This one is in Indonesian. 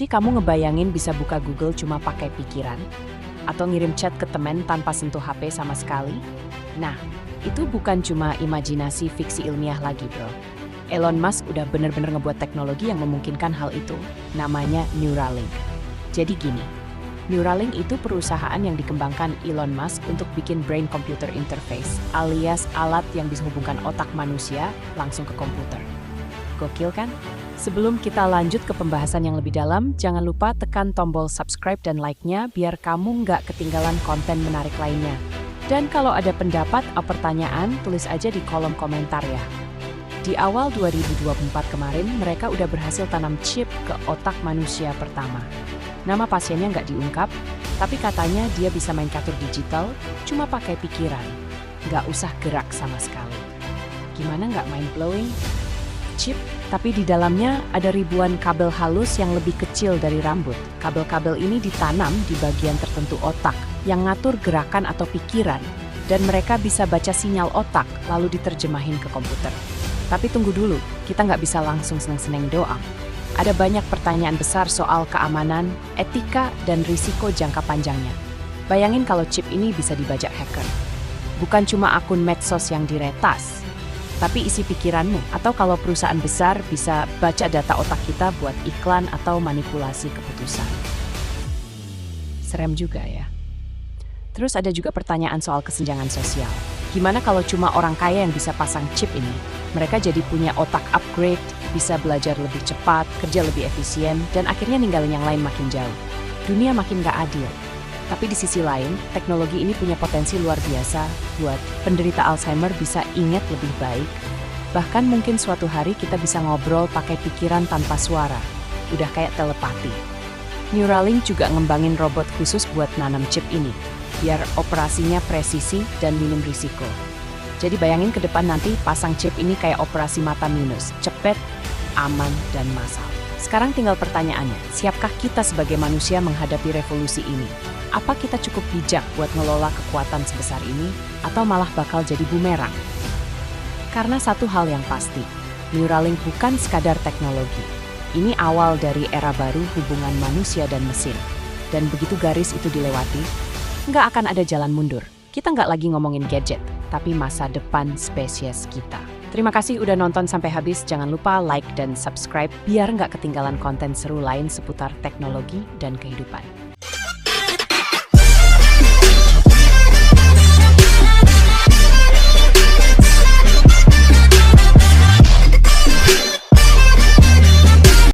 kamu ngebayangin bisa buka Google cuma pakai pikiran? Atau ngirim chat ke temen tanpa sentuh HP sama sekali? Nah, itu bukan cuma imajinasi fiksi ilmiah lagi, bro. Elon Musk udah bener-bener ngebuat teknologi yang memungkinkan hal itu. Namanya Neuralink. Jadi gini, Neuralink itu perusahaan yang dikembangkan Elon Musk untuk bikin brain-computer interface, alias alat yang bisa hubungkan otak manusia langsung ke komputer. Gokil kan? Sebelum kita lanjut ke pembahasan yang lebih dalam, jangan lupa tekan tombol subscribe dan like-nya biar kamu nggak ketinggalan konten menarik lainnya. Dan kalau ada pendapat atau pertanyaan, tulis aja di kolom komentar ya. Di awal 2024 kemarin, mereka udah berhasil tanam chip ke otak manusia pertama. Nama pasiennya nggak diungkap, tapi katanya dia bisa main catur digital cuma pakai pikiran. Nggak usah gerak sama sekali. Gimana nggak mind-blowing? Chip, tapi di dalamnya ada ribuan kabel halus yang lebih kecil dari rambut. Kabel-kabel ini ditanam di bagian tertentu otak yang ngatur gerakan atau pikiran, dan mereka bisa baca sinyal otak lalu diterjemahin ke komputer. Tapi tunggu dulu, kita nggak bisa langsung seneng-seneng doang. Ada banyak pertanyaan besar soal keamanan, etika, dan risiko jangka panjangnya. Bayangin kalau chip ini bisa dibajak hacker. Bukan cuma akun medsos yang diretas, tapi isi pikiranmu, atau kalau perusahaan besar bisa baca data otak kita buat iklan atau manipulasi keputusan. Serem juga ya. Terus ada juga pertanyaan soal kesenjangan sosial. Gimana kalau cuma orang kaya yang bisa pasang chip ini? Mereka jadi punya otak upgrade, bisa belajar lebih cepat, kerja lebih efisien, dan akhirnya ninggalin yang lain makin jauh. Dunia makin gak adil. Tapi di sisi lain, teknologi ini punya potensi luar biasa buat penderita Alzheimer bisa ingat lebih baik. Bahkan mungkin suatu hari kita bisa ngobrol pakai pikiran tanpa suara. Udah kayak telepati. Neuralink juga ngembangin robot khusus buat nanam chip ini, biar operasinya presisi dan minim risiko. Jadi bayangin ke depan nanti pasang chip ini kayak operasi mata minus, cepet, aman, dan massal. Sekarang tinggal pertanyaannya, siapkah kita sebagai manusia menghadapi revolusi ini? Apa kita cukup bijak buat ngelola kekuatan sebesar ini, atau malah bakal jadi bumerang? Karena satu hal yang pasti, Neuralink bukan sekadar teknologi. Ini awal dari era baru hubungan manusia dan mesin. Dan begitu garis itu dilewati, nggak akan ada jalan mundur. Kita nggak lagi ngomongin gadget, tapi masa depan spesies kita. Terima kasih udah nonton sampai habis. Jangan lupa like dan subscribe biar nggak ketinggalan konten seru lain seputar teknologi dan kehidupan.